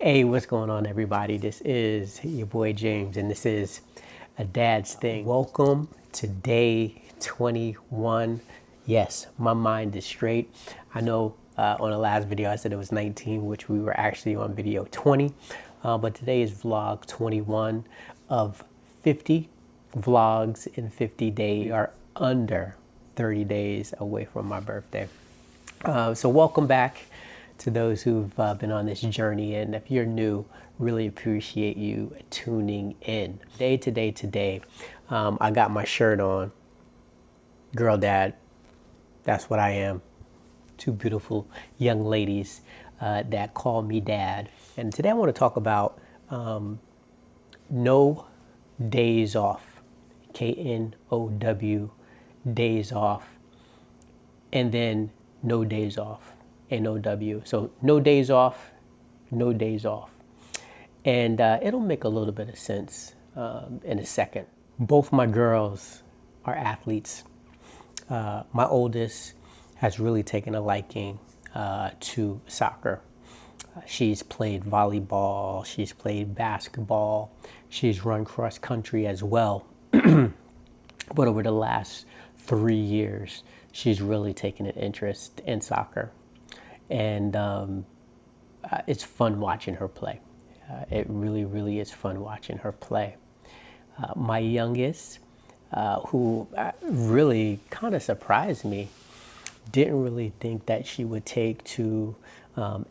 Hey, what's going on, everybody? This is your boy James, and this is a dad's thing. Welcome to day 21. Yes, my mind is straight. I know on the last video I said it was 19, which we were actually on video 20, but today is vlog 21 of 50 vlogs in 50 days. We are under 30 days away from my birthday. So welcome back to those who've been on this journey, and if you're new, really appreciate you tuning in. Today, I got my shirt on. Girl dad, that's what I am. Two beautiful young ladies that call me dad. And today I want to talk about no days off, KNOW, days off, and then no days off, NOW. So no days off, no days off. And it'll make a little bit of sense in a second. Both my girls are athletes. My oldest has really taken a liking to soccer. She's played volleyball, she's played basketball, she's run cross country as well. But over the last 3 years, she's really taken an interest in soccer. And it's fun watching her play. It really, really is fun watching her play. My youngest, who really kind of surprised me, didn't really think that she would take to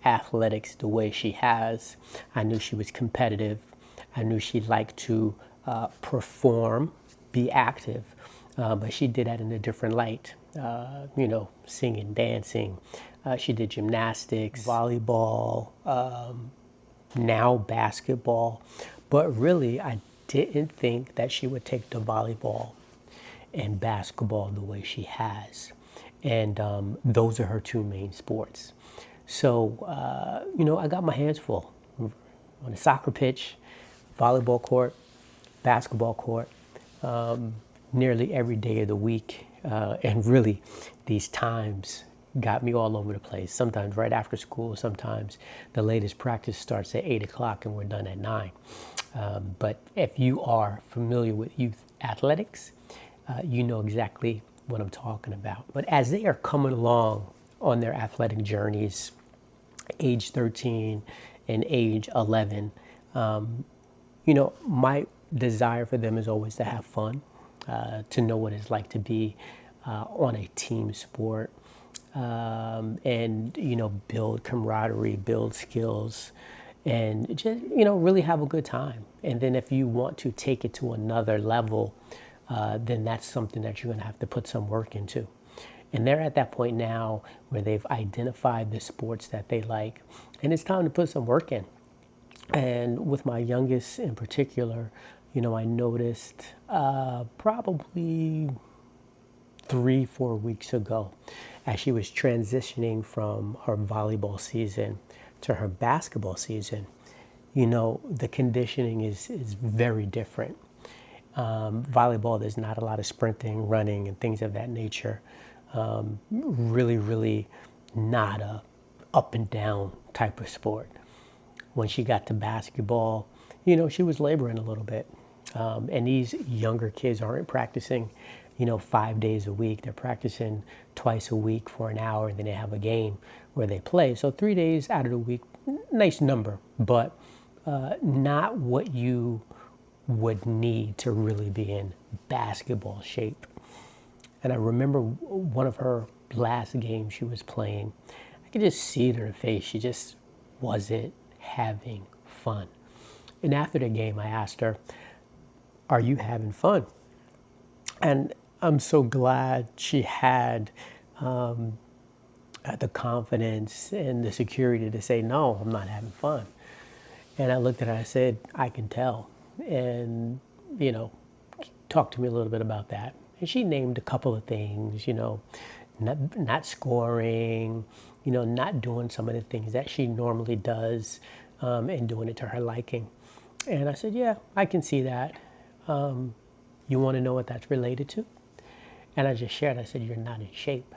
athletics the way she has. I knew she was competitive. I knew she liked to perform, be active, but she did that in a different light. Singing, dancing. She did gymnastics, volleyball, now basketball. But really, I didn't think that she would take to volleyball and basketball the way she has. And those are her two main sports. So, I got my hands full on a soccer pitch, volleyball court, basketball court, nearly every day of the week. And really, these times got me all over the place. Sometimes right after school, sometimes the latest practice starts at 8 o'clock and we're done at 9. But if you are familiar with youth athletics, you know exactly what I'm talking about. But as they are coming along on their athletic journeys, age 13 and age 11, my desire for them is always to have fun, to know what it's like to be on a team sport, and build camaraderie, build skills, and just really have a good time. And then if you want to take it to another level, then that's something that you're going to have to put some work into. And they're at that point now where they've identified the sports that they like, and it's time to put some work in. And with my youngest in particular, I noticed probably 3-4 weeks ago, as she was transitioning from her volleyball season to her basketball season, the conditioning is very different. Volleyball, there's not a lot of sprinting, running, and things of that nature. Really, really not a up and down type of sport. When she got to basketball, she was laboring a little bit. And these younger kids aren't practicing, 5 days a week. They're practicing twice a week for an hour, and then they have a game where they play. So 3 days out of the week, nice number, but not what you would need to really be in basketball shape. And I remember one of her last games she was playing, I could just see it in her face. She just wasn't having fun. And after the game, I asked her, "Are you having fun?" And I'm so glad she had the confidence and the security to say, "No, I'm not having fun." And I looked at her, I said, "I can tell." And, talk to me a little bit about that. And she named a couple of things, not scoring, not doing some of the things that she normally does, and doing it to her liking. And I said, "Yeah, I can see that. You want to know what that's related to?" And I just shared, I said, "You're not in shape."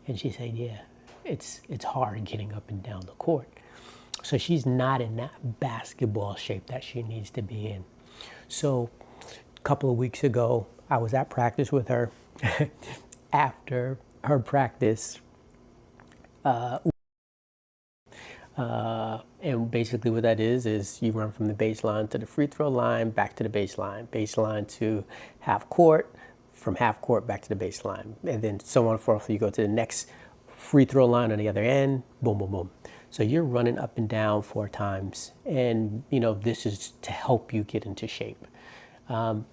And she said, "Yeah, it's hard getting up and down the court." So she's not in that basketball shape that she needs to be in. So a couple of weeks ago, I was at practice with her. After her practice, and basically what that is you run from the baseline to the free throw line, back to the baseline to half court, from half court back to the baseline, and then so on and forth. You go to the next free throw line on the other end, boom, boom, boom. So you're running up and down 4 times, and this is to help you get into shape.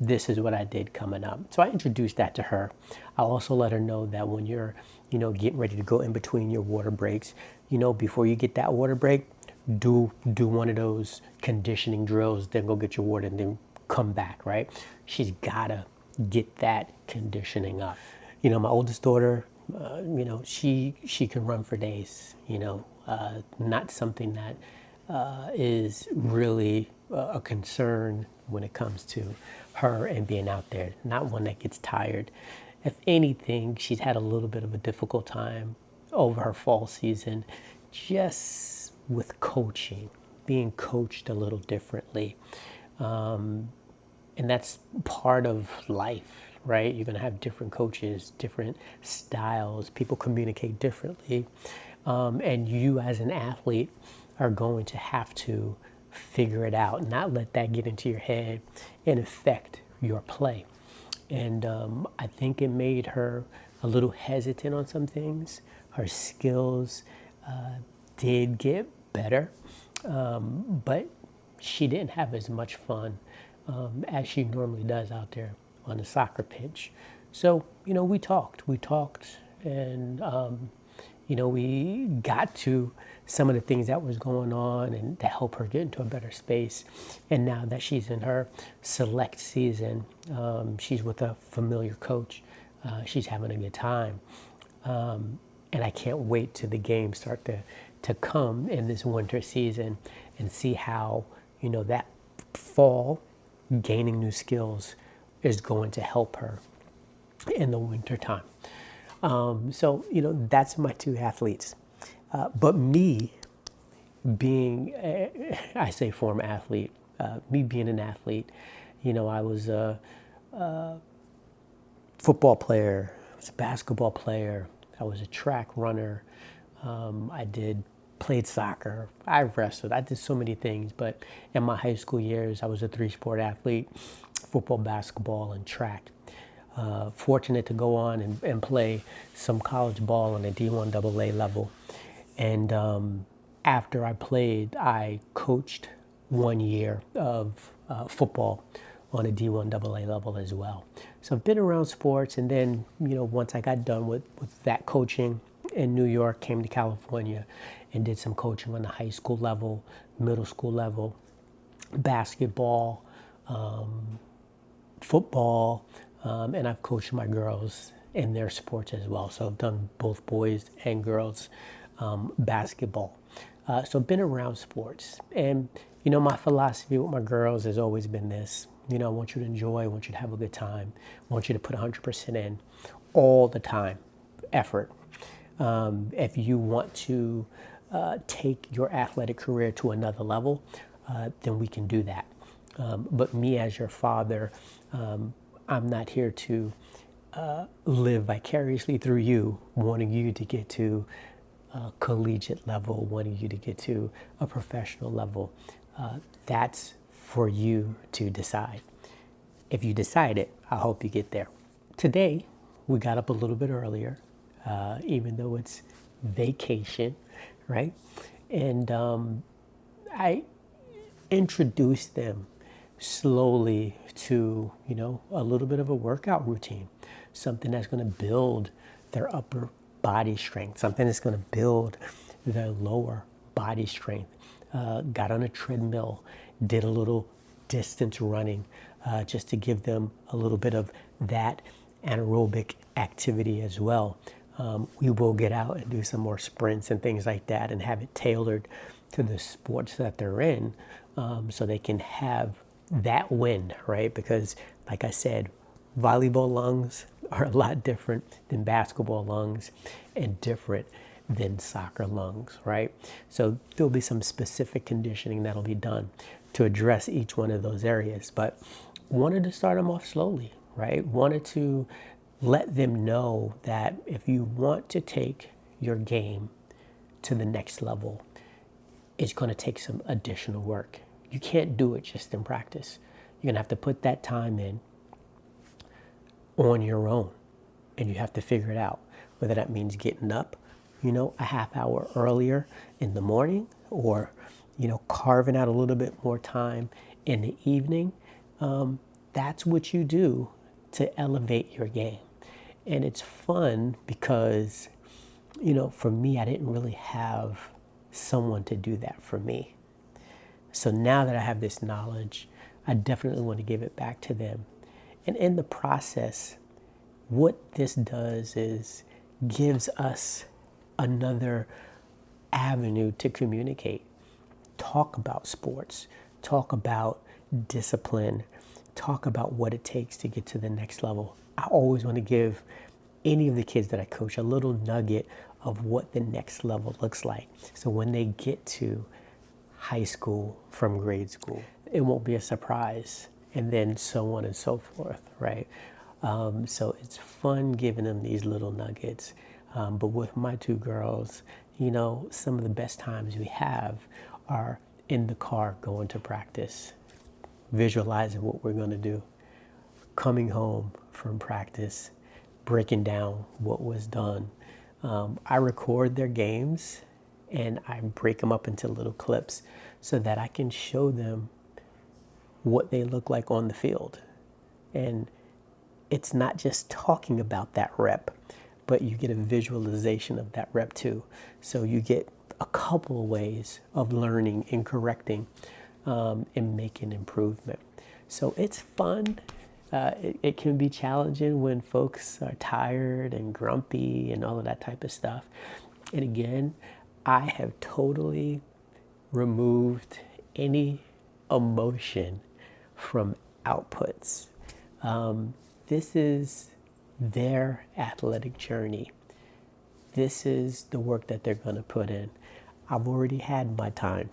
This is what I did coming up. So I introduced that to her. I also let her know that when you're, getting ready to go in between your water breaks, before you get that water break, do one of those conditioning drills, then go get your water and then come back, right? She's gotta get that conditioning up. My oldest daughter, she can run for days, not something that is really a concern when it comes to her and being out there, not one that gets tired. If anything, she's had a little bit of a difficult time over her fall season, just with coaching, being coached a little differently. And that's part of life, right? You're going to have different coaches, different styles, people communicate differently. And you as an athlete are going to have to figure it out, not let that get into your head and affect your play. And I think it made her a little hesitant on some things. Her skills did get better, but she didn't have as much fun as she normally does out there on the soccer pitch. So, we talked, and, we got to some of the things that was going on and to help her get into a better space. And now that she's in her select season, she's with a familiar coach. She's having a good time. And I can't wait till the games start to come in this winter season and see how, that fall gaining new skills is going to help her in the winter time. So, that's my 2 athletes. But me being, I say former athlete, me being an athlete, I was a football player, I was a basketball player, I was a track runner, I played soccer, I wrestled, I did so many things. But in my high school years, I was a 3-sport athlete, football, basketball, and track. Fortunate to go on and play some college ball on a D1 AA level. And after I played, I coached 1 year of football on a D1 AA level as well. So I've been around sports, and then, once I got done with that coaching in New York, came to California and did some coaching on the high school level, middle school level, basketball, football, and I've coached my girls in their sports as well. So I've done both boys and girls basketball. So I've been around sports. And, my philosophy with my girls has always been this. I want you to enjoy, I want you to have a good time. I want you to put 100% in all the time, effort. If you want to take your athletic career to another level, then we can do that. But me as your father, I'm not here to live vicariously through you, wanting you to get to a collegiate level, wanting you to get to a professional level. That's for you to decide. If you decide it, I hope you get there. Today, we got up a little bit earlier, even though it's vacation, right? And I introduced them slowly to, a little bit of a workout routine, something that's going to build their upper body strength, something that's going to build their lower body strength. Got on a treadmill, did a little distance running, just to give them a little bit of that anaerobic activity as well. We will get out and do some more sprints and things like that and have it tailored to the sports that they're in, so they can have that win, right? Because like I said, volleyball lungs are a lot different than basketball lungs, and different than soccer lungs, right? So there'll be some specific conditioning that'll be done to address each one of those areas, but wanted to start them off slowly, right? Wanted to let them know that if you want to take your game to the next level, it's going to take some additional work. You can't do it just in practice. You're going to have to put that time in on your own, and you have to figure it out, whether that means getting up, a half hour earlier in the morning, or, carving out a little bit more time in the evening. That's what you do to elevate your game. And it's fun because, for me, I didn't really have someone to do that for me. So now that I have this knowledge, I definitely want to give it back to them. And in the process, what this does is gives us another avenue to communicate, talk about sports, talk about discipline, talk about what it takes to get to the next level. I always want to give any of the kids that I coach a little nugget of what the next level looks like. So when they get to high school from grade school, it won't be a surprise, and then so on and so forth, right? So it's fun giving them these little nuggets. But with my two girls, some of the best times we have are in the car going to practice, visualizing what we're going to do, coming home from practice, breaking down what was done. I record their games and I break them up into little clips so that I can show them what they look like on the field. And it's not just talking about that rep, but you get a visualization of that rep too. So you get a couple of ways of learning and correcting and making improvement. So it's fun. It can be challenging when folks are tired and grumpy and all of that type of stuff. And again, I have totally removed any emotion from outputs. This is their athletic journey. This is the work that they're going to put in. I've already had my time.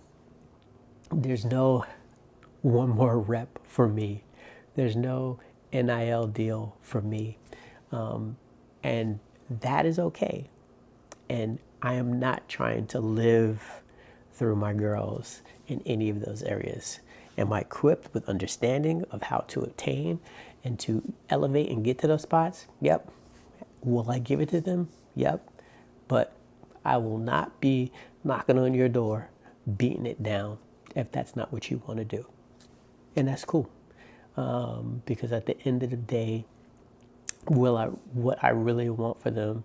There's no one more rep for me. There's no NIL deal for me. And that is okay. And I am not trying to live through my girls in any of those areas. Am I equipped with understanding of how to obtain and to elevate and get to those spots? Yep. Will I give it to them? Yep. But I will not be knocking on your door, beating it down if that's not what you want to do. And that's cool. Because at the end of the day, what I really want for them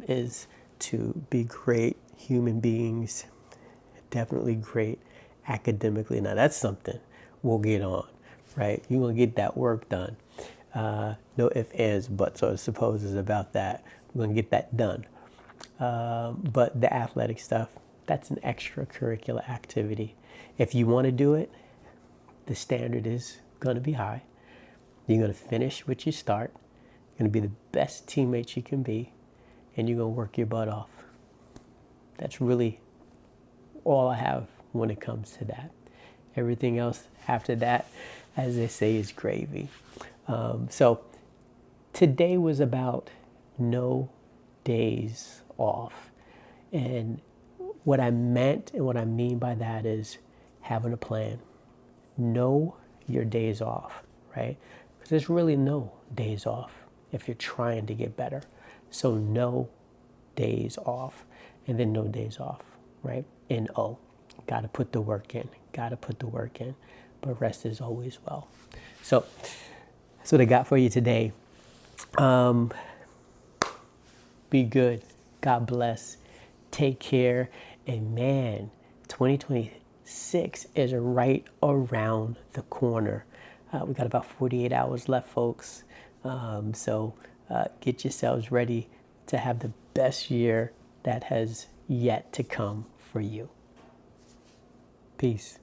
is to be great human beings, definitely great academically. Now that's something we'll get on, right? You're going to get that work done. No ifs, ands, buts, or supposes about that. We're going to get that done. But the athletic stuff, that's an extracurricular activity. If you want to do it, the standard is going to be high. You're going to finish what you start. You're going to be the best teammate you can be, and you're going to work your butt off. That's really all I have when it comes to that. Everything else after that, as they say, is gravy. So today was about no days off. And what I meant and what I mean by that is having a plan. Know your days off, right? Because there's really no days off if you're trying to get better. So no days off, and then no days off, right? N-O. Got to put the work in. Got to put the work in. But rest is always well. So that's what I got for you today. Be good. God bless. Take care. And man, 2026 is right around the corner. We got about 48 hours left, folks. So get yourselves ready to have the best year that has yet to come for you. Peace.